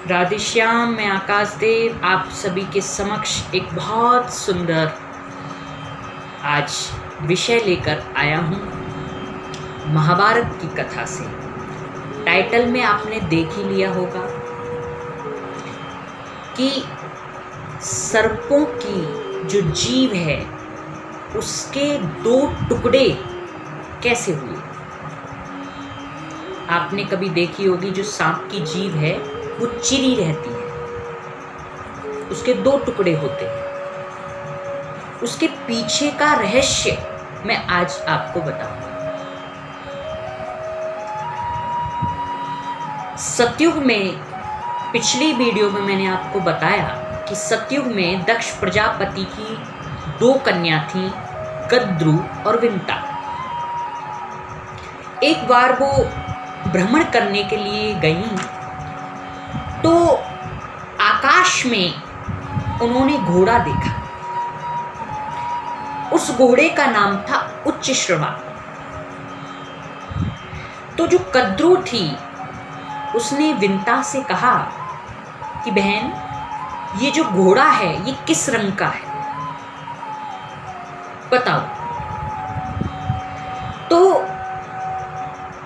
राधेश्याम, मैं आकाश देव आप सभी के समक्ष एक बहुत सुंदर आज विषय लेकर आया हूँ महाभारत की कथा से। टाइटल में आपने देख ही लिया होगा कि सर्पों की जो जीभ है उसके दो टुकड़े कैसे हुए। आपने कभी देखी होगी जो सांप की जीभ है वो चिरी रहती है, उसके दो टुकड़े होते हैं। उसके पीछे का रहस्य मैं आज आपको बताऊंगा। सतयुग में, पिछली वीडियो में मैंने आपको बताया कि सतयुग में दक्ष प्रजापति की दो कन्या थीं, कद्रु और विंता। एक बार वो भ्रमण करने के लिए गईं तो आकाश में उन्होंने घोड़ा देखा। उस घोड़े का नाम था उच्चश्रवा। तो जो कद्रु थी उसने विंता से कहा कि बहन, ये जो घोड़ा है ये किस रंग का है, बताओ। तो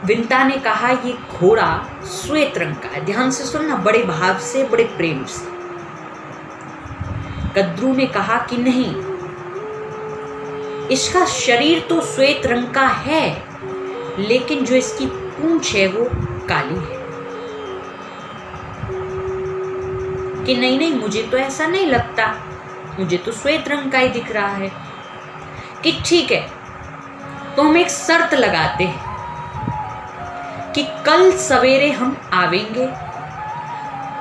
विंता ने कहा ये घोड़ा श्वेत रंग का है। ध्यान से सुनना, बड़े भाव से, बड़े प्रेम से। कद्रु ने कहा कि नहीं, इसका शरीर तो श्वेत रंग का है लेकिन जो इसकी पूंछ है वो काली है। कि नहीं नहीं, मुझे तो ऐसा नहीं लगता, मुझे तो श्वेत रंग का ही दिख रहा है। कि ठीक है, तो हम एक शर्त लगाते हैं कि कल सवेरे हम आवेंगे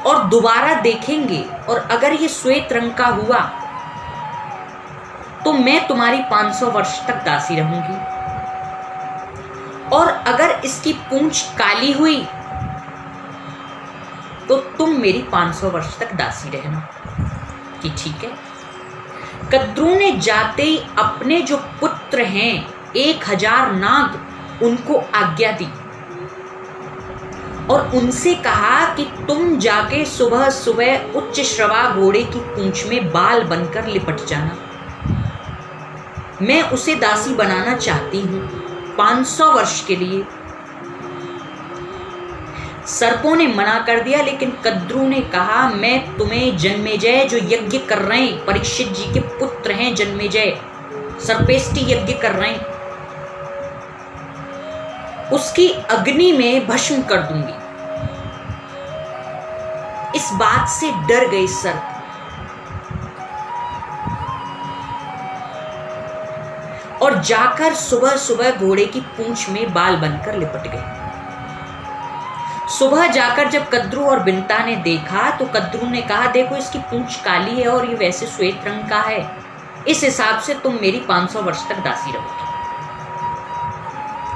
और दोबारा देखेंगे और अगर ये श्वेत रंग का हुआ तो मैं तुम्हारी 500 वर्ष तक दासी रहूंगी, और अगर इसकी पूंछ काली हुई तो तुम मेरी 500 वर्ष तक दासी रहना। कि ठीक है। कद्रु ने जाते ही अपने जो पुत्र हैं 1000 नाग उनको आज्ञा दी और उनसे कहा कि तुम जाके सुबह सुबह उच्चश्रवा घोड़े की पूंछ में बाल बनकर लिपट जाना। मैं उसे दासी बनाना चाहती हूं 500 वर्ष के लिए। सर्पों ने मना कर दिया, लेकिन कद्रु ने कहा मैं तुम्हें जन्मेजय जो यज्ञ कर रहे हैं, परीक्षित जी के पुत्र हैं जन्मेजय, सर्पेष्टि यज्ञ कर रहे हैं, उसकी अग्नि में भस्म कर दूंगी। इस बात से डर गए सर्प और जाकर सुबह सुबह घोड़े की पूंछ में बाल बनकर लिपट गए। सुबह जाकर जब कद्रु और विंता ने देखा तो कद्रु ने कहा देखो, इसकी पूंछ काली है और ये वैसे श्वेत रंग का है, इस हिसाब से तुम मेरी 500 वर्ष तक दासी रहोगी।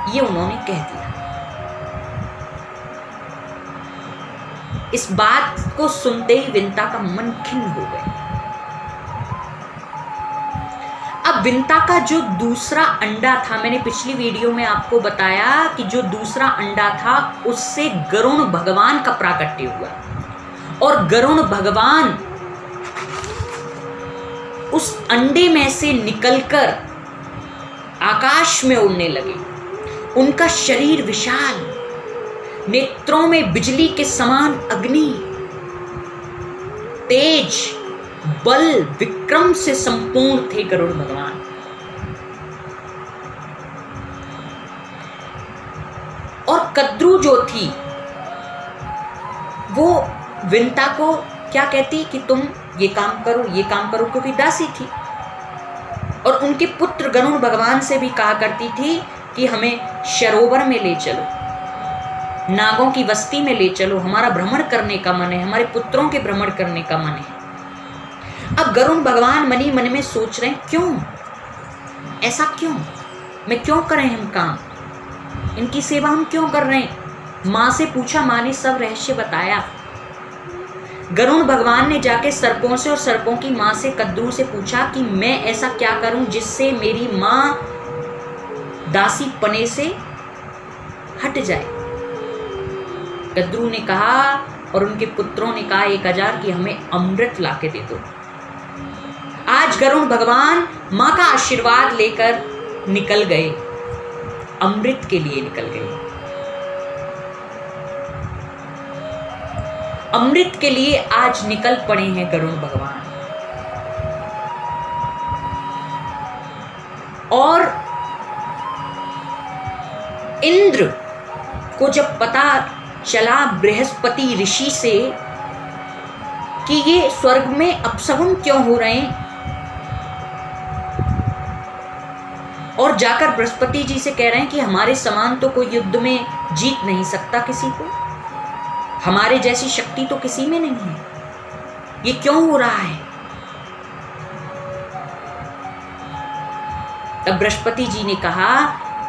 ये उन्होंने कह दिया। इस बात को सुनते ही विंता का मन खिन्न हो गया। अब विंता का जो दूसरा अंडा था, मैंने पिछली वीडियो में आपको बताया कि जो दूसरा अंडा था उससे गरुण भगवान का प्राकट्य हुआ और गरुण भगवान उस अंडे में से निकलकर आकाश में उड़ने लगे। उनका शरीर विशाल, नेत्रों में बिजली के समान अग्नि, तेज, बल, विक्रम से संपूर्ण थे गरुड़ भगवान। और कद्रु जो थी वो विंता को क्या कहती कि तुम ये काम करो, ये काम करो, क्योंकि दासी थी। और उनके पुत्र गरुड़ भगवान से भी कहा करती थी कि हमें सरोवर में ले चलो, नागों की बस्ती में ले चलो, हमारा भ्रमण करने का मन है, हमारे पुत्रों के भ्रमण करने का मन है। अब गरुड़ भगवान मनी मन में सोच रहे हैं, क्यों ऐसा, क्यों मैं क्यों करें हम काम, इनकी सेवा हम क्यों कर रहे हैं। माँ से पूछा, माँ ने सब रहस्य बताया। गरुड़ भगवान ने जाके सर्पों से और सर्पों की माँ से कद्रु से पूछा कि मैं ऐसा क्या करूं जिससे मेरी माँ दासी पने से हट जाए। कद्रु ने कहा और उनके पुत्रों ने कहा 1000 कि हमें अमृत लाके दे दो। आज गरुण भगवान माँ का आशीर्वाद लेकर निकल गए, अमृत के लिए निकल गए। अमृत के लिए आज निकल पड़े हैं गरुण भगवान। और इंद्र को जब पता चला बृहस्पति ऋषि से कि ये स्वर्ग में अपशगुन क्यों हो रहे हैं, और जाकर बृहस्पति जी से कह रहे हैं कि हमारे समान तो कोई युद्ध में जीत नहीं सकता किसी को, हमारे जैसी शक्ति तो किसी में नहीं है, ये क्यों हो रहा है। तब बृहस्पति जी ने कहा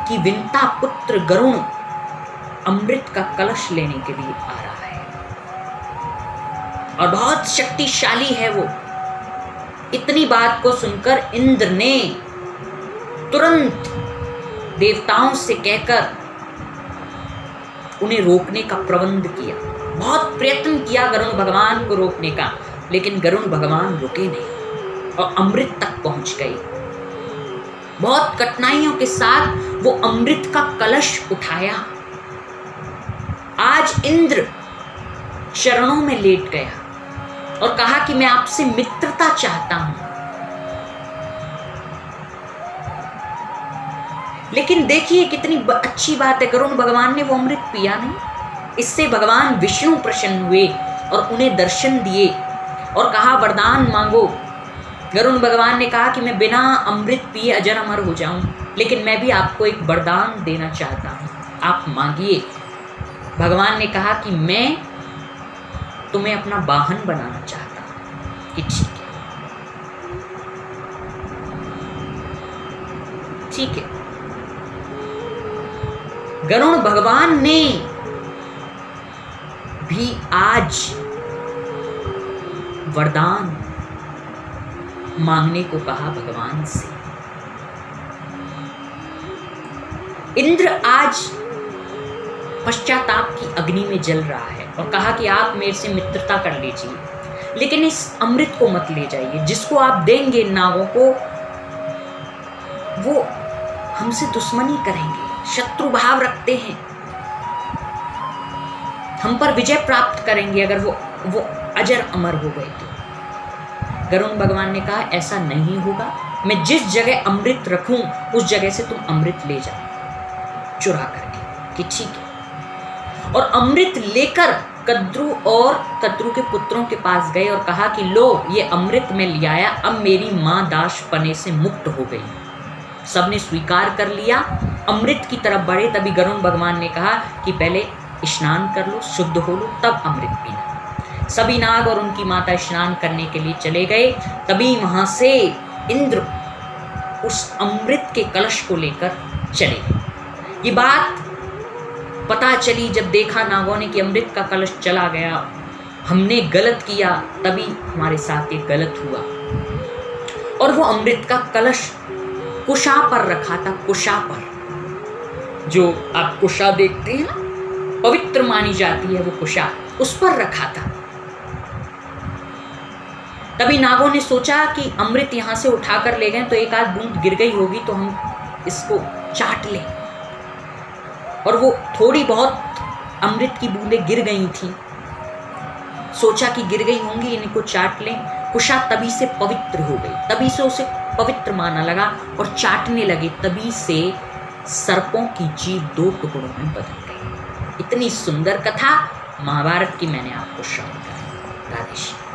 कि विंता पुत्र गरुण अमृत का कलश लेने के लिए आ रहा है और बहुत शक्तिशाली है वो। इतनी बात को सुनकर इंद्र ने तुरंत देवताओं से कहकर उन्हें रोकने का प्रबंध किया। बहुत प्रयत्न किया गरुण भगवान को रोकने का, लेकिन गरुण भगवान रुके नहीं और अमृत तक पहुंच गए। बहुत कठिनाइयों के साथ वो अमृत का कलश उठाया। आज इंद्र चरणों में लेट गया और कहा कि मैं आपसे मित्रता चाहता हूं। लेकिन देखिए कितनी अच्छी बात है, गरुण भगवान ने वो अमृत पिया नहीं। इससे भगवान विष्णु प्रसन्न हुए और उन्हें दर्शन दिए और कहा वरदान मांगो। गरुण भगवान ने कहा कि मैं बिना अमृत पिए अजर अमर हो जाऊं, लेकिन मैं भी आपको एक वरदान देना चाहता हूं, आप मांगिए। भगवान ने कहा कि मैं तुम्हें अपना वाहन बनाना चाहता हूं। कि ठीक है। गरुण भगवान ने भी आज वरदान मांगने को कहा भगवान से। इंद्र आज पश्चाताप की अग्नि में जल रहा है और कहा कि आप मेरे से मित्रता कर लीजिए, लेकिन इस अमृत को मत ले जाइए। जिसको आप देंगे नागों को, वो हमसे दुश्मनी करेंगे, शत्रु भाव रखते हैं, हम पर विजय प्राप्त करेंगे अगर वो अजर अमर हो गए तो। गरुण भगवान ने कहा ऐसा नहीं होगा, मैं जिस जगह अमृत रखूं उस जगह से तुम अमृत ले जाओ चुरा करके। कि ठीक है। और अमृत लेकर कद्रु और कद्रु के पुत्रों के पास गए और कहा कि लो ये अमृत मैं ले आया, अब मेरी मां दास पने से मुक्त हो गई। सबने स्वीकार कर लिया, अमृत की तरफ बढ़े। तभी गरुण भगवान ने कहा कि पहले स्नान कर लो, शुद्ध हो लो, तब अमृत पीना। सभी नाग और उनकी माता स्नान करने के लिए चले गए। तभी वहां से इंद्र उस अमृत के कलश को लेकर चले गए। ये बात पता चली जब देखा नागों ने कि अमृत का कलश चला गया, हमने गलत किया, तभी हमारे साथ ये गलत हुआ। और वो अमृत का कलश कुशा पर रखा था। कुशा पर, जो आप कुशा देखते हैं ना, पवित्र मानी जाती है वो कुशा, उस पर रखा था। तभी नागों ने सोचा कि अमृत यहाँ से उठाकर ले गए तो एक आध बूंद गिर गई होगी, तो हम इसको चाट लें। और वो थोड़ी बहुत अमृत की बूंदें गिर गई थी। सोचा कि गिर गई होंगी, इनको चाट लें। कुशा तभी से पवित्र हो गई, तभी से उसे पवित्र माना लगा और चाटने लगे। तभी से सर्पों की जीभ 2 टुकड़ों में बदल गई। इतनी सुंदर कथा महाभारत की मैंने आपको श्रवण कराई। राधे श्याम।